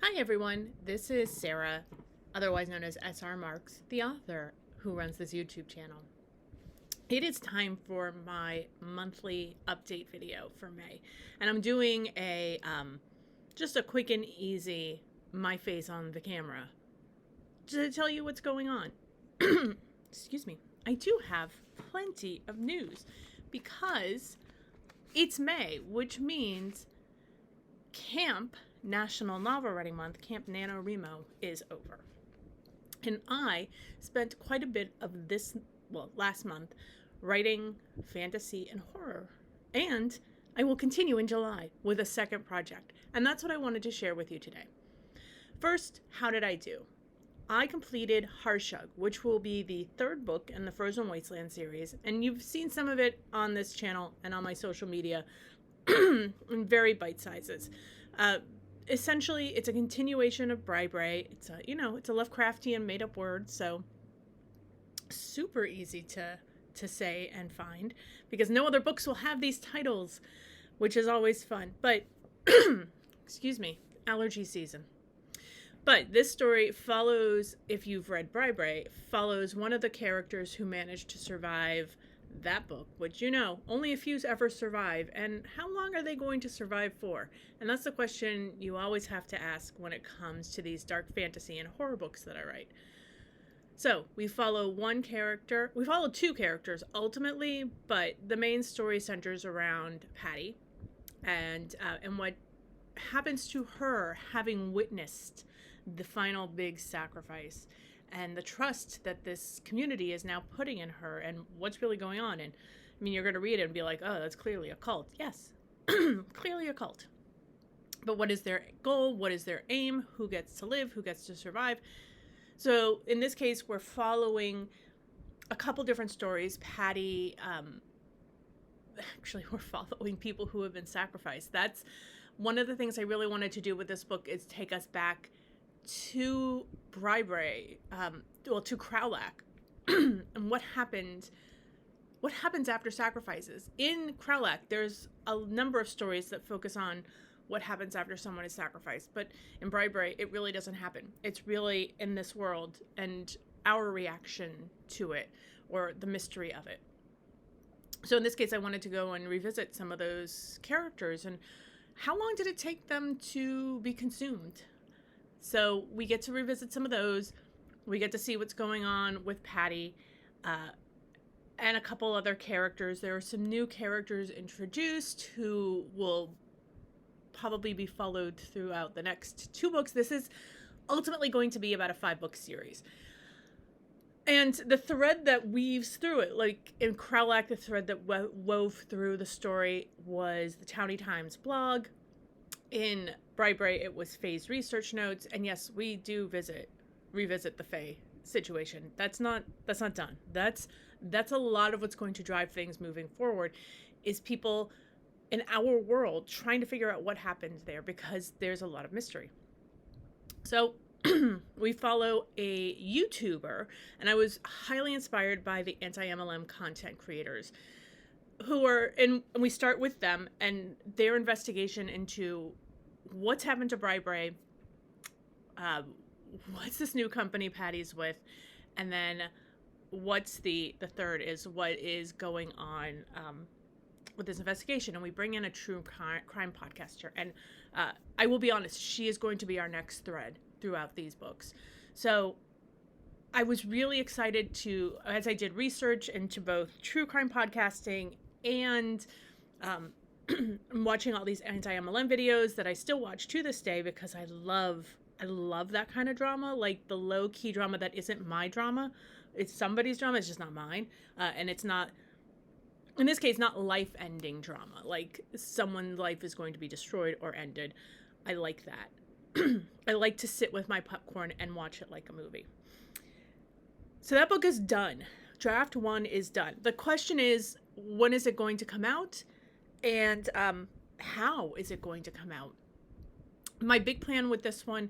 Hi everyone, this is Sara, otherwise known as Sara Marks, the author who runs this YouTube channel. It is time for my monthly update video for May, and I'm doing a just a quick and easy my face on the camera to tell you what's going on. Excuse me. I do have plenty of news because it's May, which means Camp National Novel Writing Month, Camp NaNoWriMo, is over. And I spent quite a bit of last month, writing fantasy and horror. And I will continue in July with a second project. And that's what I wanted to share with you today. First, how did I do? I completed Harshug, which will be the third book in the Frozen Wasteland series. And you've seen some of it on this channel and on my social media in very bite sizes. Essentially, it's a continuation of Bri. It's a Lovecraftian made-up word, so super easy to say and find because no other books will have these titles, which is always fun. But excuse me, allergy season. But this story follows, if you've read Bri, follows one of the characters who managed to survive that book, which only a few ever survive, and how long are they going to survive for? And that's the question you always have to ask when it comes to these dark fantasy and horror books that I write. So we follow two characters ultimately, but the main story centers around Patty and what happens to her having witnessed the final big sacrifice and the trust that this community is now putting in her and what's really going on. And I mean, you're going to read it and be like, oh, that's clearly a cult. Yes, clearly a cult. But what is their goal? What is their aim? Who gets to live? Who gets to survive? So in this case, we're following a couple different stories. Patty, we're following people who have been sacrificed. That's one of the things I really wanted to do with this book, is take us back to Bri, to Crowlack, and what happens after sacrifices. In Crowlack, there's a number of stories that focus on what happens after someone is sacrificed, but in Bri, it really doesn't happen. It's really in this world and our reaction to it, or the mystery of it. So in this case, I wanted to go and revisit some of those characters and how long did it take them to be consumed? So we get to revisit some of those. We get to see what's going on with Patty and a couple other characters. There are some new characters introduced who will probably be followed throughout the next 2 books. This is ultimately going to be about a 5-book series. And the thread that weaves through it, like in Crowlack, the thread that wove through the story was the Townie Times blog. In Bri, it was Faye's research notes, and yes, we do revisit the Faye situation. That's not done. That's a lot of what's going to drive things moving forward, is people in our world trying to figure out what happened there, because there's a lot of mystery. So we follow a YouTuber, and I was highly inspired by the anti-MLM content creators and we start with them and their investigation into what's happened to Bri, what's this new company Patty's with, and then what's the third is what is going on with this investigation. And we bring in a true crime podcaster, and I will be honest, she is going to be our next thread throughout these books. So I was really excited as I did research into both true crime podcasting and watching all these anti-MLM videos that I still watch to this day, because I love that kind of drama, like the low-key drama that isn't my drama. It's somebody's drama, it's just not mine. And it's not, in this case, not life-ending drama, like someone's life is going to be destroyed or ended. I like that. I like to sit with my popcorn and watch it like a movie. So that book is done. Draft 1 is done. The question is, when is it going to come out? And how is it going to come out? My big plan with this one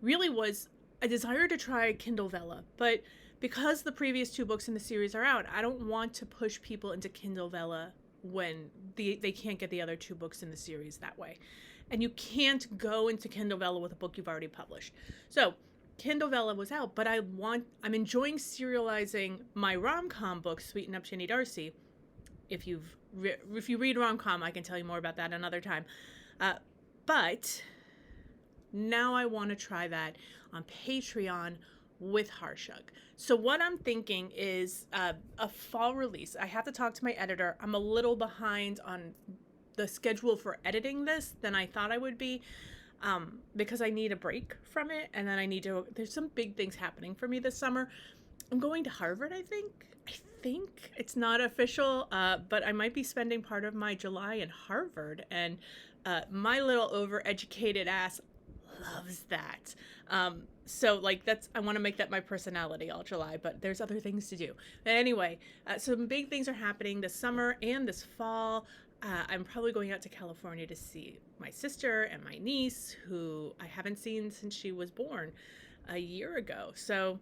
really was a desire to try Kindle Vella, but because the previous 2 books in the series are out, I don't want to push people into Kindle Vella when they can't get the other 2 books in the series that way. and you can't go into Kindle Vella with a book you've already published. So Kindle Vella was out, but I'm enjoying serializing my rom-com book, Sweeten Up Ginny Darcy. If you read rom-com, I can tell you more about that another time. But now I want to try that on Patreon with Harshug. So what I'm thinking is a fall release. I have to talk to my editor. I'm a little behind on the schedule for editing this than I thought I would be, because I need a break from it, and then there's some big things happening for me this summer. I'm going to Harvard, I think it's not official, but I might be spending part of my July in Harvard, and my little overeducated ass loves that. So like I want to make that my personality all July, but there's other things to do. But anyway, some big things are happening this summer and this fall. I'm probably going out to California to see my sister and my niece, who I haven't seen since she was born a year ago. So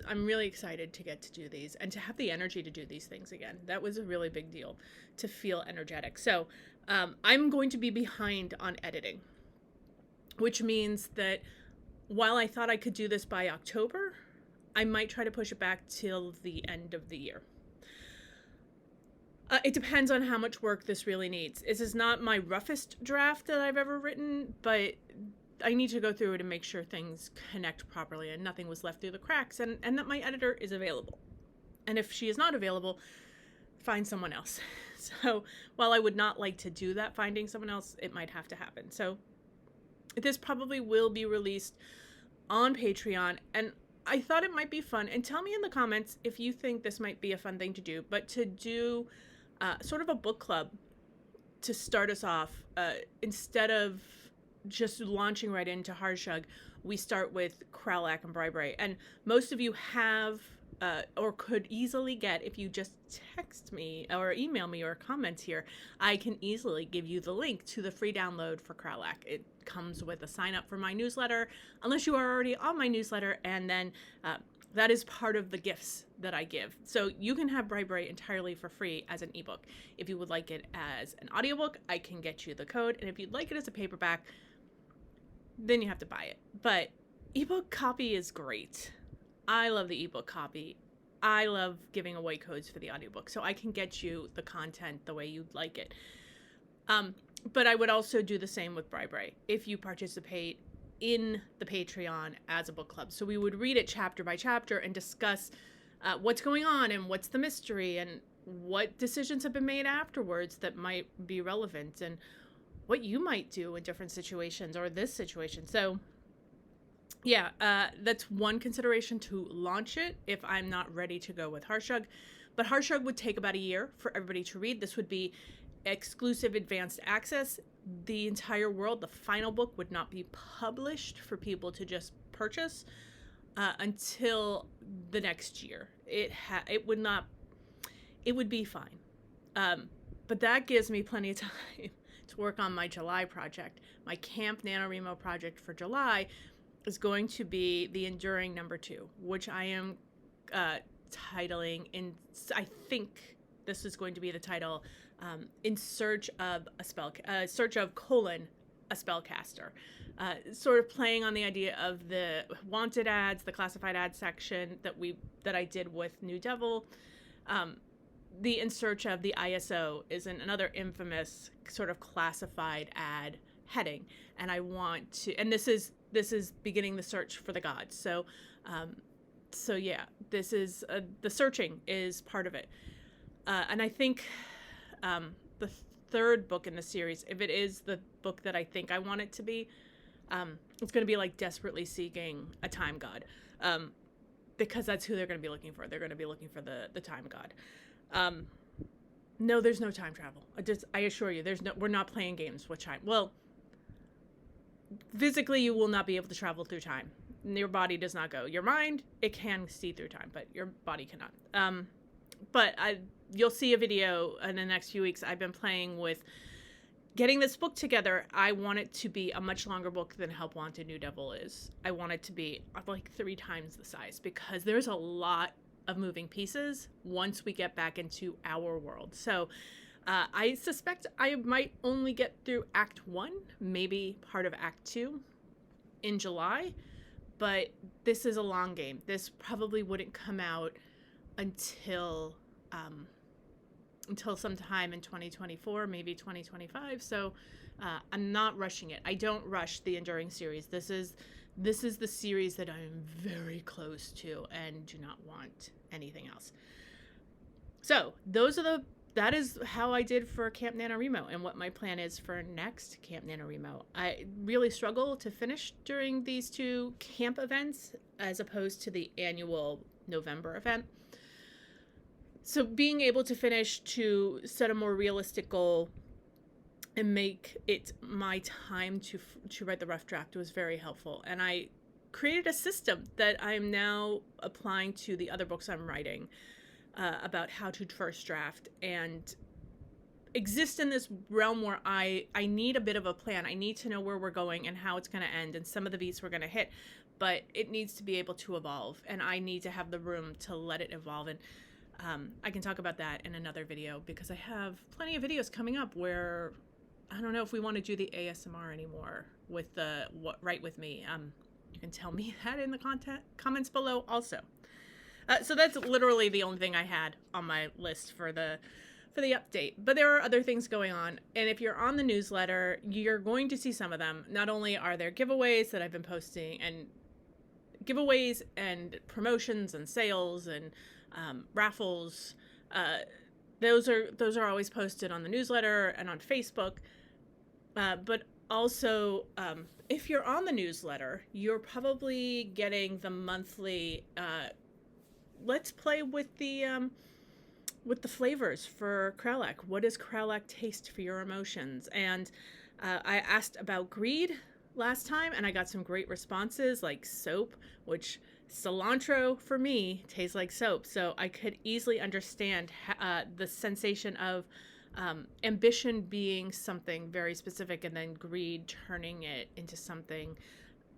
I'm really excited to get to do these and to have the energy to do these things again. That was a really big deal, to feel energetic. So I'm going to be behind on editing, which means that while I thought I could do this by October, I might try to push it back till the end of the year. It depends on how much work this really needs. This is not my roughest draft that I've ever written, but I need to go through it and make sure things connect properly and nothing was left through the cracks, and that my editor is available. And if she is not available, find someone else. So while I would not like to do that, finding someone else, it might have to happen. So this probably will be released on Patreon, and I thought it might be fun. And tell me in the comments if you think this might be a fun thing to do, but to do sort of a book club to start us off, instead of just launching right into Harshug, we start with Crowlack and Bribery. And most of you have or could easily get, if you just text me or email me or comment here, I can easily give you the link to the free download for Crowlack. It comes with a sign up for my newsletter, unless you are already on my newsletter, and then that is part of the gifts that I give. So you can have Bribery entirely for free as an ebook. If you would like it as an audiobook, I can get you the code, and if you'd like it as a paperback, then you have to buy it. But ebook copy is great. I love the ebook copy. I love giving away codes for the audiobook, so I can get you the content the way you'd like it. But I would also do the same with Bribery if you participate in the Patreon as a book club. So we would read it chapter by chapter and discuss what's going on and what's the mystery and what decisions have been made afterwards that might be relevant and what you might do in different situations or this situation. So yeah, that's one consideration to launch it if I'm not ready to go with Harshug. But Harshug would take about a year for everybody to read. This would be exclusive advanced access. The entire world, the final book, would not be published for people to just purchase until the next year. It would be fine. But that gives me plenty of time to work on my July project. My Camp NaNoWriMo project for July is going to be the Enduring :2, which I am titling in, I think this is going to be the title, In Search of a Spellcaster. Sort of playing on the idea of the wanted ads, the classified ad section that I did with New Devil. The In Search of the ISO is another infamous sort of classified ad heading, and I want to, and this is beginning the search for the gods. So yeah, this is the searching is part of it, and I think the third book in the series, if it is the book that I think I want it to be, it's going to be like Desperately Seeking a Time God, because that's who they're going to be looking for. They're going to be looking for the time god. No, there's no time travel. I assure you, we're not playing games with time. Well, physically, you will not be able to travel through time. Your body does not go. Your mind, it can see through time, but your body cannot. But you'll see a video in the next few weeks. I've been playing with getting this book together. I want it to be a much longer book than Help Wanted New Devil is. I want it to be like 3 times the size, because there's a lot of moving pieces once we get back into our world. So I suspect I might only get through Act 1, maybe part of Act 2 in July, but this is a long game. This probably wouldn't come out until sometime in 2024, maybe 2025. So I'm not rushing it. I don't rush the Enduring series. This is the series that I am very close to and do not want anything else. So that is how I did for Camp NaNoWriMo and what my plan is for next Camp NaNoWriMo. I really struggle to finish during these two camp events as opposed to the annual November event. So being able to finish to set a more realistic goal and make it my time to write the rough draft was very helpful. And I created a system that I'm now applying to the other books I'm writing about how to first draft and exist in this realm where I need a bit of a plan. I need to know where we're going and how it's going to end and some of the beats we're going to hit, but it needs to be able to evolve and I need to have the room to let it evolve. And I can talk about that in another video because I have plenty of videos coming up where I don't know if we want to do the ASMR anymore with the Write With Me. You can tell me that in the comments below also. So that's literally the only thing I had on my list for the update. But there are other things going on. And if you're on the newsletter, you're going to see some of them. Not only are there giveaways that I've been posting and giveaways and promotions and sales and raffles. Those are always posted on the newsletter and on Facebook. But also, if you're on the newsletter, you're probably getting the monthly let's play with the flavors for Kralak. What does Kralak taste for your emotions? And I asked about greed last time, and I got some great responses like soap, which cilantro for me tastes like soap. So I could easily understand the sensation of ambition being something very specific and then greed turning it into something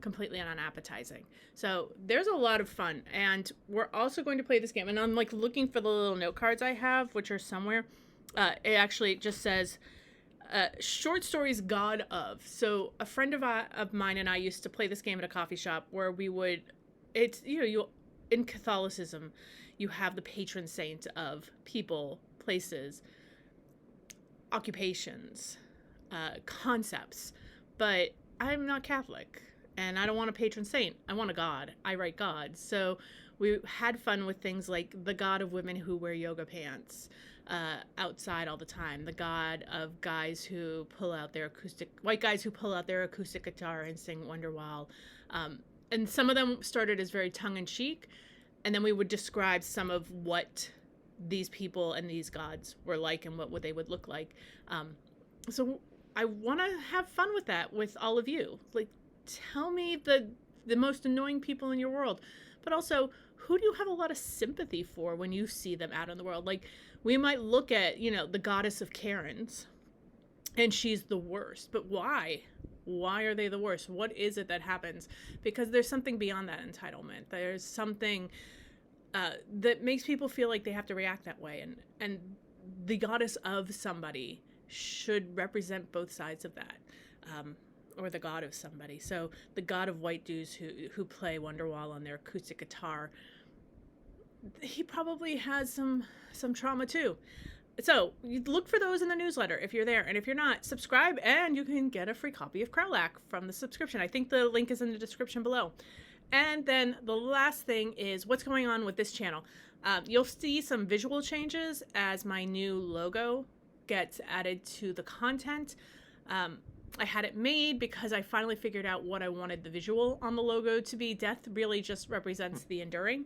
completely unappetizing. So there's a lot of fun, and we're also going to play this game. And I'm like looking for the little note cards I have, which are somewhere. It actually just says short stories God of. So a friend of mine and I used to play this game at a coffee shop where we would, it's, you in Catholicism, you have the patron saint of people, places, occupations, concepts, but I'm not Catholic. And I don't want a patron saint. I want a god. I write gods. So we had fun with things like the god of women who wear yoga pants outside all the time. The god of guys who pull out their white guys who pull out their acoustic guitar and sing Wonderwall. And some of them started as very tongue-in-cheek. And then we would describe some of what these people and these gods were like and what they would look like. So I want to have fun with that with all of you. Like, tell me the most annoying people in your world, but also who do you have a lot of sympathy for when you see them out in the world? Like, we might look at, the goddess of Karens and she's the worst, but why? Why are they the worst? What is it that happens? Because there's something beyond that entitlement. There's something that makes people feel like they have to react that way. And the goddess of somebody should represent both sides of that. Or the god of somebody. So the god of white dudes who play Wonderwall on their acoustic guitar, he probably has some trauma too. So you look for those in the newsletter if you're there, and if you're not, subscribe and you can get a free copy of Kralak from the subscription. I think the link is in the description below. And then the last thing is what's going on with this channel. You'll see some visual changes as my new logo gets added to the content. I had it made because I finally figured out what I wanted the visual on the logo to be. Death really just represents the enduring.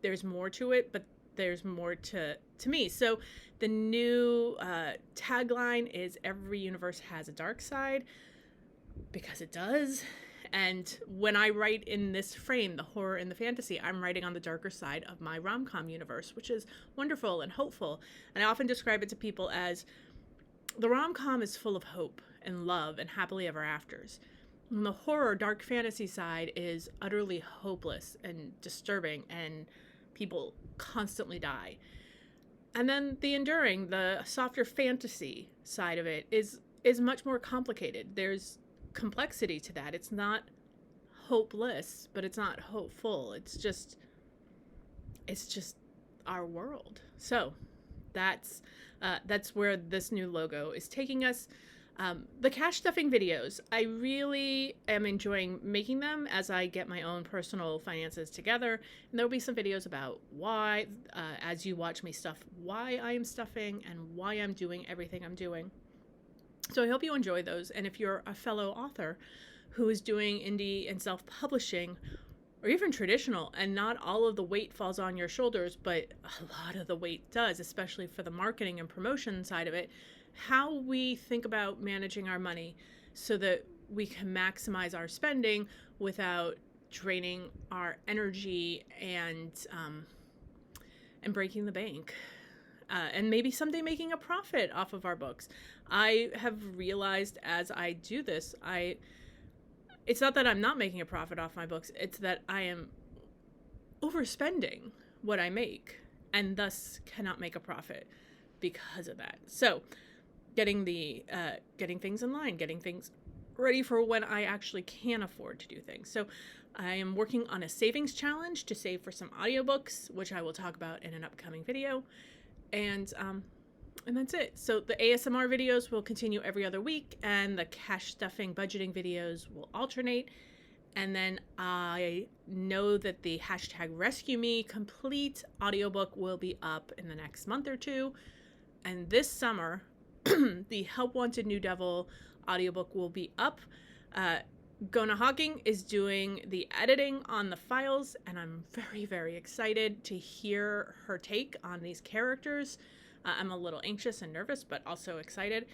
There's more to it, but there's more to me. So the new tagline is every universe has a dark side, because it does. And when I write in this frame, the horror and the fantasy, I'm writing on the darker side of my rom-com universe, which is wonderful and hopeful. And I often describe it to people as the rom-com is full of hope and love and happily ever afters. And the horror, dark fantasy side is utterly hopeless and disturbing, and people constantly die. And then the enduring, the softer fantasy side of it is much more complicated. There's complexity to that. It's not hopeless, but it's not hopeful. It's just our world. So that's where this new logo is taking us. The cash stuffing videos, I really am enjoying making them as I get my own personal finances together. And there'll be some videos about why, as you watch me stuff, why I am stuffing and why I'm doing everything I'm doing. So I hope you enjoy those. And if you're a fellow author who is doing indie and self-publishing, or even traditional, and not all of the weight falls on your shoulders, but a lot of the weight does, especially for the marketing and promotion side of it, how we think about managing our money so that we can maximize our spending without draining our energy and breaking the bank. And maybe someday making a profit off of our books. I have realized as I do this, it's not that I'm not making a profit off my books, it's that I am overspending what I make and thus cannot make a profit because of that. So getting things in line, getting things ready for when I actually can afford to do things. So I am working on a savings challenge to save for some audiobooks, which I will talk about in an upcoming video. And that's it. So the ASMR videos will continue every other week, and the cash stuffing budgeting videos will alternate. And then I know that the #RescueMe complete audiobook will be up in the next month or two. And this summer, the Help Wanted New Devil audiobook will be up. Gona Hawking is doing the editing on the files, and I'm very, very excited to hear her take on these characters. I'm a little anxious and nervous, but also excited.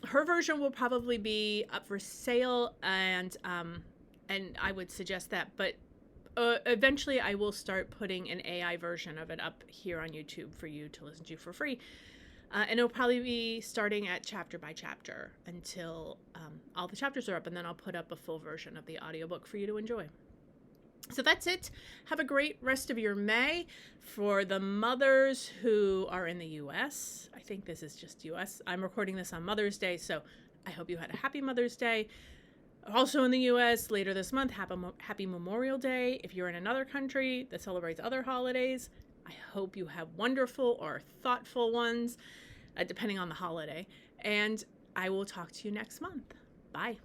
Her version will probably be up for sale, and I would suggest that. But eventually, I will start putting an AI version of it up here on YouTube for you to listen to for free. And it'll probably be starting at chapter by chapter until all the chapters are up, and then I'll put up a full version of the audiobook for you to enjoy. So that's it. Have a great rest of your May. For the mothers who are in the U.S., I think this is just U.S. I'm recording this on Mother's Day, so I hope you had a happy Mother's Day. Also in the U.S., later this month, happy Memorial Day. If you're in another country that celebrates other holidays, I hope you have wonderful or thoughtful ones, depending on the holiday. And I will talk to you next month. Bye.